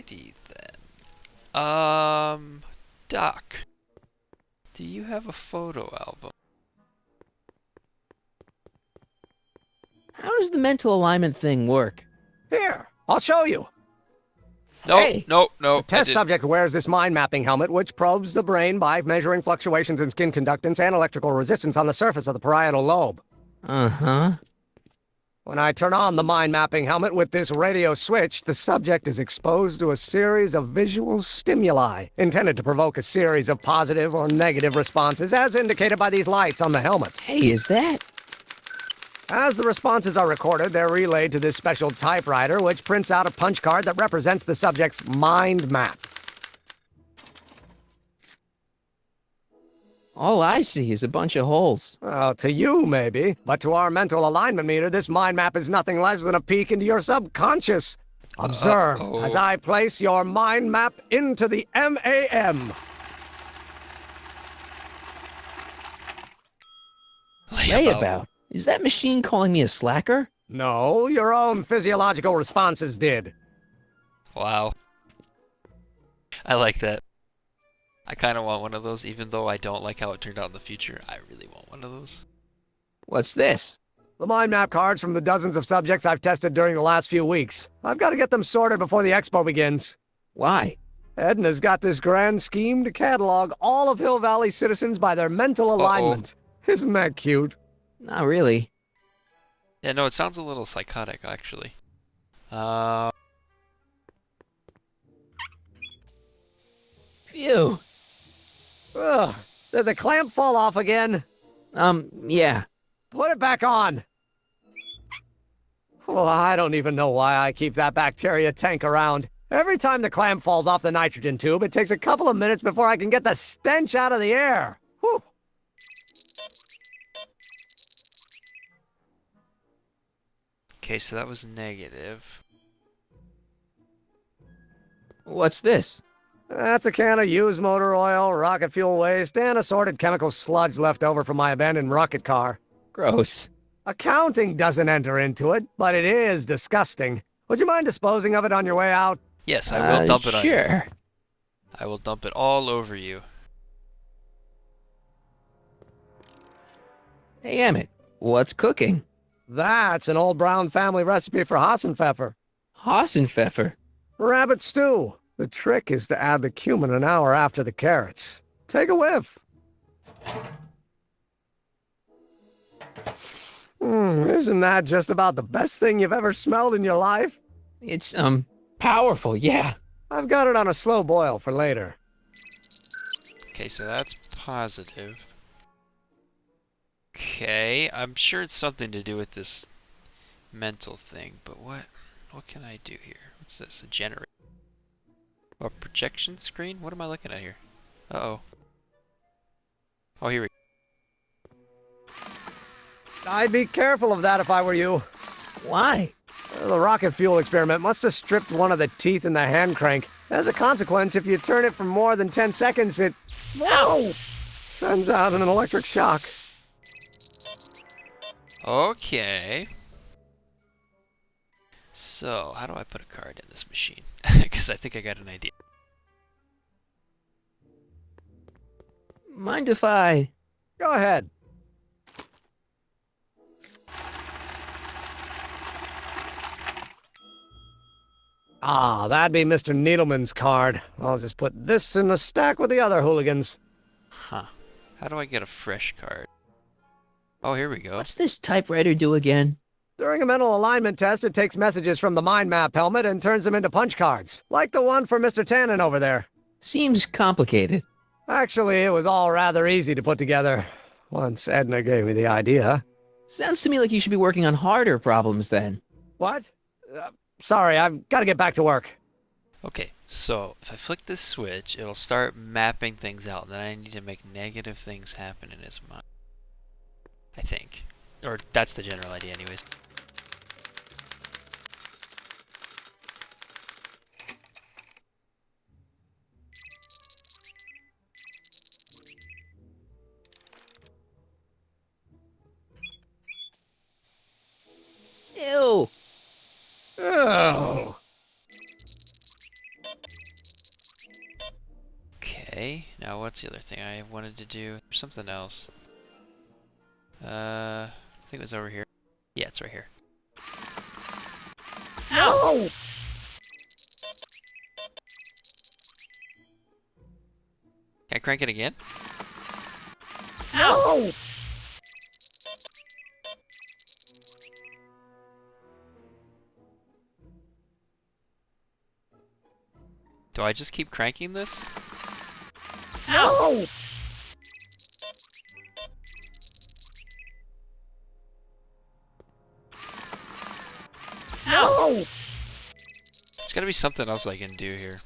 Alrighty then. Doc, do you have a photo album? How does the mental alignment thing work? Here, I'll show you. No, Hey, no, The I test didn't. subject wears this mind mapping helmet, which probes the brain by measuring fluctuations in skin conductance and electrical resistance on the surface of the parietal lobe. Uh-huh. When I turn on the mind mapping helmet with this radio switch, the subject is exposed to a series of visual stimuli intended to provoke a series of positive or negative responses, as indicated by these lights on the helmet. Hey, is that? As the responses are recorded, they're relayed to this special typewriter, which prints out a punch card that represents the subject's mind map. All I see is a bunch of holes. Well, to you, maybe, but to our mental alignment meter, this mind map is nothing less than a peek into your subconscious. Observe as I place your mind map into the MAM. Layabout. Is that machine calling me a slacker? No, your own physiological responses did. Wow. I like that. I kind of want one of those, even though I don't like how it turned out in the future. I really want one of those. What's this? The mind map cards from the dozens of subjects I've tested during the last few weeks. I've got to get them sorted before the expo begins. Why? Edna's got this grand scheme to catalog all of Hill Valley citizens by their mental alignment. Isn't that cute? Not really. Yeah, no, it sounds a little psychotic, actually. Uh, Phew. Ugh, did the clamp fall off again? Yeah. Put it back on. Oh, I don't even know why I keep that bacteria tank around. Every time the clamp falls off the nitrogen tube, it takes a couple of minutes before I can get the stench out of the air. Whew. okay, so that was negative. What's this? That's a can of used motor oil, rocket fuel waste, and assorted chemical sludge left over from my abandoned rocket car. Gross. Accounting doesn't enter into it, but it is disgusting. Would you mind disposing of it on your way out? Yes, I will dump it on you. Sure. I will dump it all over you. Hey, Emmett, what's cooking? That's an old Brown family recipe for Hassenpfeffer. Hassenpfeffer. Rabbit stew. The trick is to add the cumin an hour after the carrots. Take a whiff. Isn't that just about the best thing you've ever smelled in your life? It's, powerful, yeah. I've got it on a slow boil for later. Okay, so that's positive. Okay, I'm sure it's something to do with this mental thing, but what can I do here? What's this? A generator? A projection screen? What am I looking at here? Uh-oh. Oh, here we go. I'd be careful of that if I were you. Why? The rocket fuel experiment must have stripped one of the teeth in the hand crank. As a consequence, if you turn it for more than 10 seconds, it... Whoa! Sends out an electric shock. Okay. So, how do I put a card in this machine? Because I think I got an idea. Mind if I... Go ahead. Ah, that'd be Mr. Needleman's card. I'll just put this in the stack with the other hooligans. Huh. How do I get a fresh card? Oh, here we go. What's this typewriter do again? During a mental alignment test, it takes messages from the mind map helmet and turns them into punch cards, like the one for Mr. Tannen over there. Seems complicated. Actually, it was all rather easy to put together, once Edna gave me the idea. Sounds to me like you should be working on harder problems then. What? Sorry, I've got to get back to work. Okay, so if I flick this switch, it'll start mapping things out. Then I need to make negative things happen in his mind. I think. Or that's the general idea anyways. Ew. Oh. Okay, now what's the other thing I wanted to do? Something else. I think it was over here. Yeah, it's right here. No! Can I crank it again? No! Do I just keep cranking this? No! No! There's gotta be something else I can do here.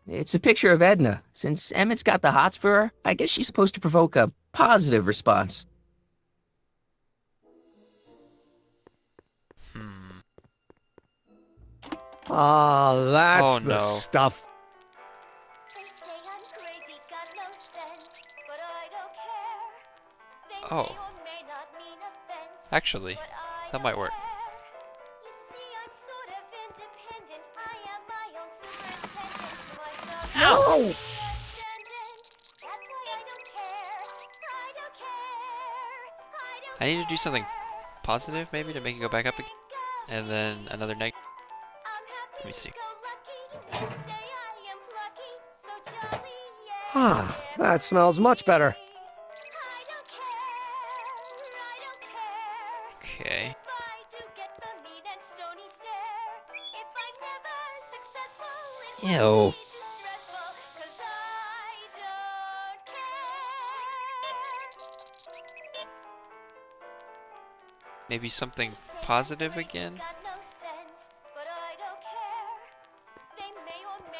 It's a picture of Edna. Since Emmett's got the hots for her, I guess she's supposed to provoke a positive response. Hmm. Ah, that's Oh, the no. stuff. Oh. Actually, that might work. No! I need to do something positive, maybe, to make it go back up again. And then another negative. Let me see. Ah, that smells much better. Okay. Ew. Maybe something positive again?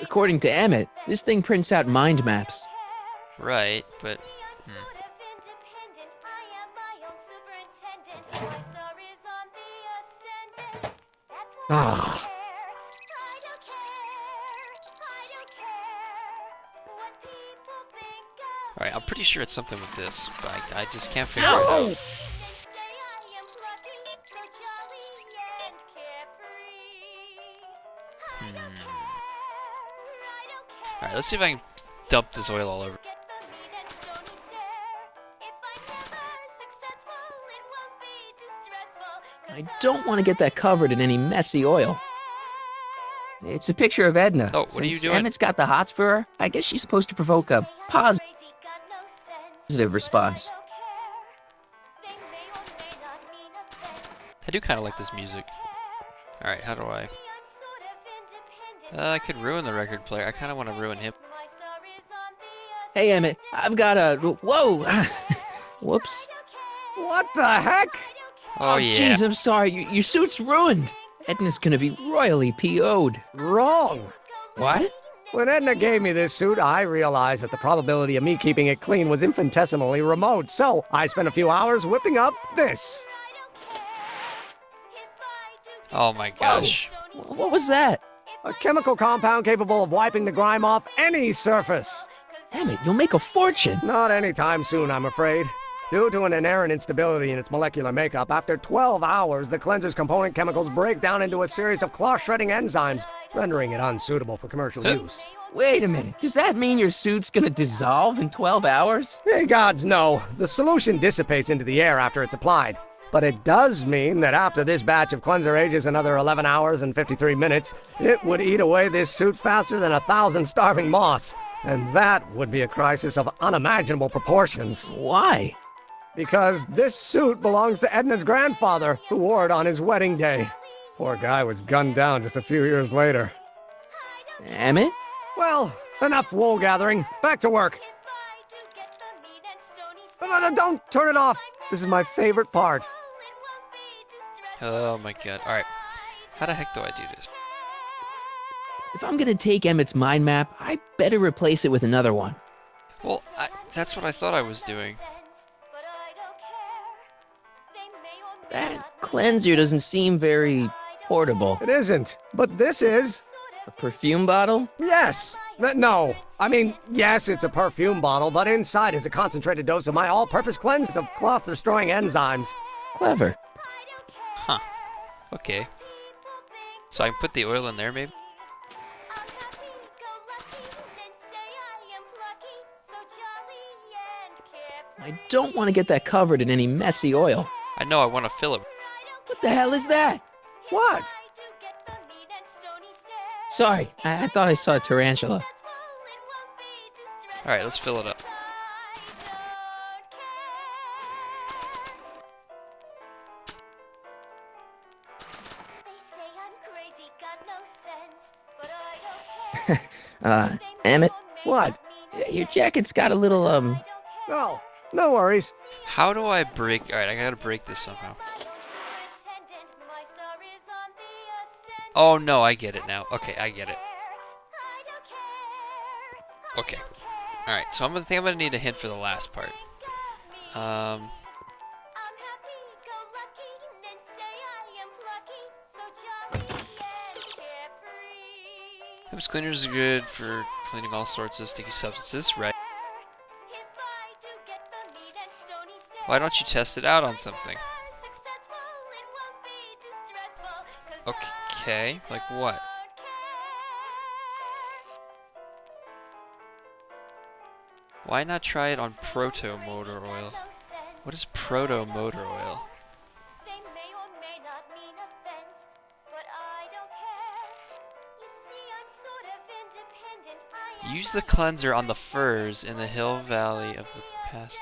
According to Emmett, this thing prints out mind maps. Right, but... Ah, Alright, I'm pretty sure it's something with this, but I just can't figure it no! out. Alright, let's see if I can dump this oil all over. I don't want to get that covered in any messy oil. It's a picture of Edna. Oh, what are you Since doing? Emmett's got the hots for her, I guess she's supposed to provoke a positive response. I do kind of like this music. Alright, how do I... I could ruin the record player. I kind of want to ruin him. Hey, Emmett, I've got a... Whoa! Whoops. What the heck? Oh, yeah. Jeez, I'm sorry. Your suit's ruined. Edna's gonna be royally PO'd. Wrong. What? When Edna gave me this suit, I realized that the probability of me keeping it clean was infinitesimally remote, so I spent a few hours whipping up this. Oh my gosh. What was that? A chemical compound capable of wiping the grime off any surface. Emmett, you'll make a fortune. Not anytime soon, I'm afraid. Due to an inherent instability in its molecular makeup, after 12 hours, the cleanser's component chemicals break down into a series of cloth-shredding enzymes, rendering it unsuitable for commercial use. Wait a minute. Does that mean your suit's gonna dissolve in 12 hours? Hey, gods, no. The solution dissipates into the air after it's applied. But it does mean that after this batch of cleanser ages another 11 hours and 53 minutes, it would eat away this suit faster than 1,000 starving moths. And that would be a crisis of unimaginable proportions. Why? Because this suit belongs to Edna's grandfather, who wore it on his wedding day. Poor guy was gunned down just a few years later. Emmett? Well, enough wool gathering. Back to work. No, don't turn it off. This is my favorite part. Oh my god. Alright. How the heck do I do this? If I'm gonna take Emmett's mind map, I better replace it with another one. Well, that's what I thought I was doing. That cleanser doesn't seem very portable. It isn't, but this is. A perfume bottle? Yes. No. I mean, yes, it's a perfume bottle, but inside is a concentrated dose of my all-purpose cleanse of cloth-destroying enzymes. Clever. Huh. Okay. So I can put the oil in there, maybe? I don't want to get that covered in any messy oil. I know I want to fill it. What the hell is that? What? Sorry, I thought I saw a tarantula. Alright, let's fill it up. Emmett, What? your jacket's got a little, No, no worries. How do I break? Alright, I gotta break this somehow. Oh no, I get it now. Okay, I get it. Okay. Alright, so I think I'm gonna need a hint for the last part. House cleaners are good for cleaning all sorts of sticky substances, right? Why don't you test it out on something? Okay, like what? Why not try it on proto motor oil? What is proto motor oil? Use the cleanser on the furs in the Hill Valley of the past.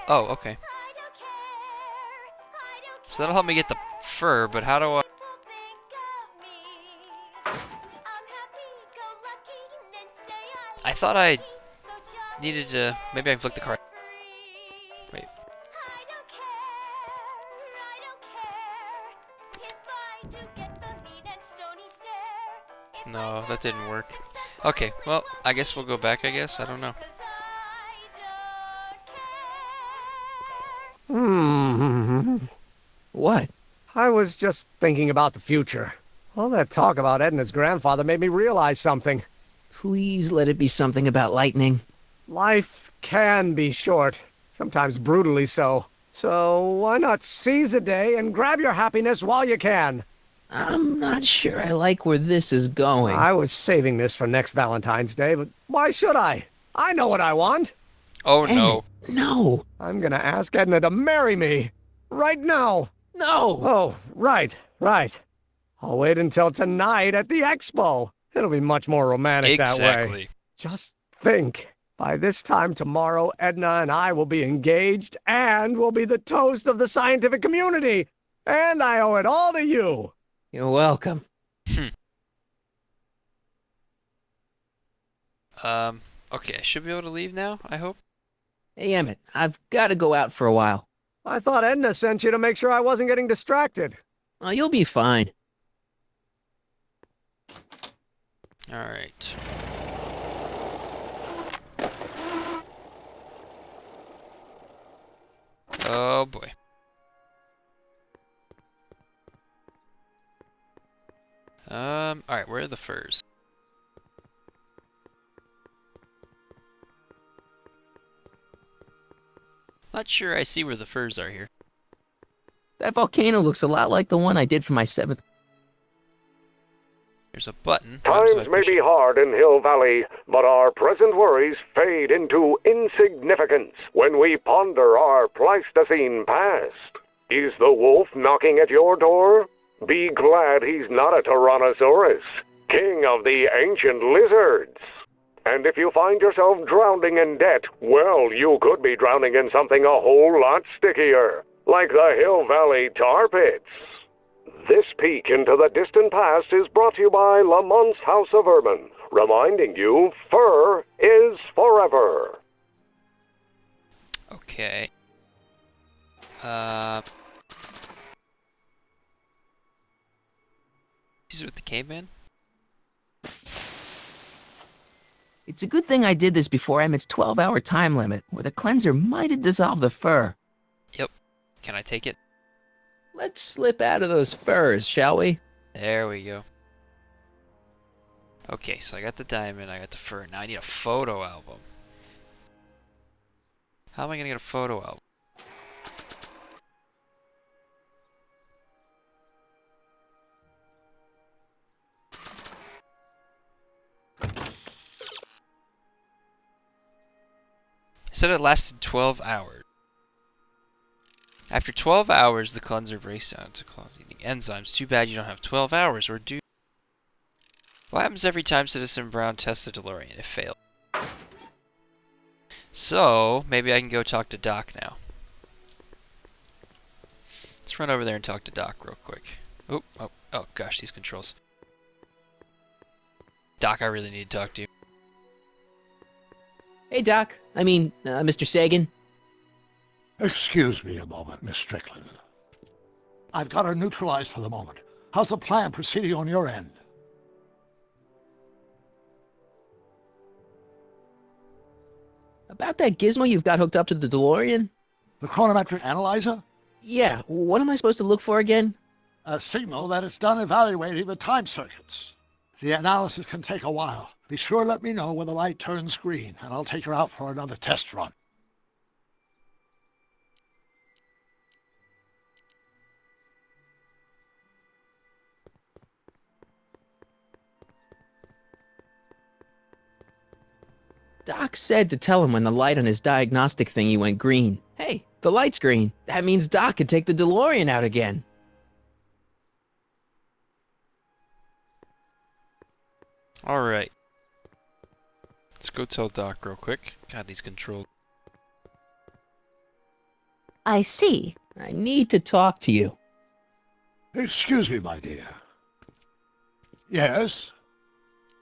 Oh, okay. So that'll help me get the fur, but how do I... I thought I needed to... Maybe I flicked the card. Wait. No, that didn't work. Okay, well, I guess we'll go back, I guess. I don't know. what? I was just thinking about the future. All that talk about Edna's grandfather made me realize something. Please let it be something about lightning. Life can be short, sometimes brutally so. So why not seize the day and grab your happiness while you can? I'm not sure I like where this is going. I was saving this for next Valentine's Day, but why should I? I know what I want. Oh no. No. I'm gonna ask Edna to marry me. Right now. No. Oh, right. I'll wait until tonight at the expo. It'll be much more romantic that way. Exactly. Just think. By this time tomorrow, Edna and I will be engaged and will be the toast of the scientific community. And I owe it all to you. You're welcome. Okay, I should be able to leave now, I hope. Hey, Emmett, I've got to go out for a while. I thought Edna sent you to make sure I wasn't getting distracted. Oh, you'll be fine. Alright. Oh boy. Alright, where are the furs? Not sure I see where the furs are here. That volcano looks a lot like the one I did for my 7th. There's a button. Times may be hard in Hill Valley, but our present worries fade into insignificance when we ponder our Pleistocene past. Is the wolf knocking at your door? Be glad he's not a Tyrannosaurus, king of the ancient lizards. And if you find yourself drowning in debt, well, you could be drowning in something a whole lot stickier, like the Hill Valley tar pits. This peek into the distant past is brought to you by Lamont's House of Urban, reminding you fur is forever. Okay. Is with the caveman? It's a good thing I did this before Emmett's 12-hour time limit, or the cleanser might have dissolved the fur. Yep. Can I take it? Let's slip out of those furs, shall we? There we go. Okay, so I got the diamond, I got the fur. Now I need a photo album. How am I gonna get a photo album? said it lasted 12 hours. After 12 hours, the cleanser breaks down into clotting enzymes. Too bad you don't have 12 hours, or do... What happens every time Citizen Brown tests the DeLorean? It failed. So, maybe I can go talk to Doc now. Let's run over there and talk to Doc real quick. Oh gosh, these controls. Doc, I really need to talk to you. Hey, Doc. I mean, Mr. Sagan. Excuse me a moment, Miss Strickland. I've got her neutralized for the moment. How's the plan proceeding on your end? About that gizmo you've got hooked up to the DeLorean? The chronometric analyzer? Yeah, what am I supposed to look for again? A signal that it's done evaluating the time circuits. The analysis can take a while. Be sure to let me know when the light turns green, and I'll take her out for another test run. Doc said to tell him when the light on his diagnostic thingy went green. Hey, the light's green. That means Doc could take the DeLorean out again. Alright. Let's go tell Doc real quick. God, these controls. I see. I need to talk to you. Excuse me, my dear. Yes?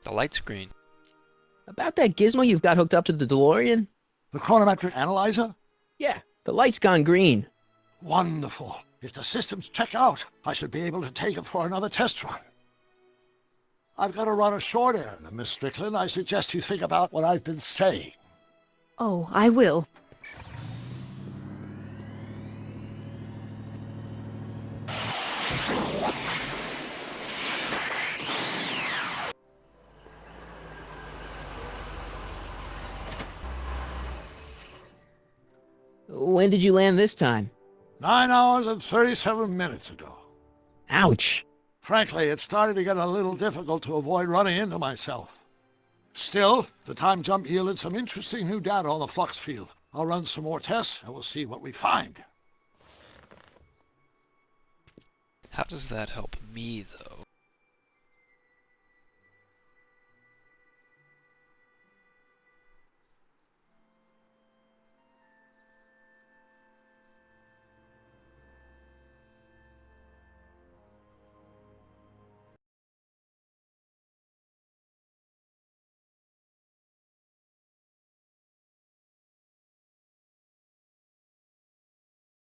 The light's green. About that gizmo you've got hooked up to the DeLorean? The chronometric analyzer? Yeah, the light's gone green. Wonderful. If the systems check out, I should be able to take it for another test run. I've got to run a short errand, Miss Strickland. I suggest you think about what I've been saying. Oh, I will. When did you land this time? 9 hours and 37 minutes ago. Ouch. Frankly, it's starting to get a little difficult to avoid running into myself. Still, the time jump yielded some interesting new data on the flux field. I'll run some more tests, and we'll see what we find. How does that help me, though?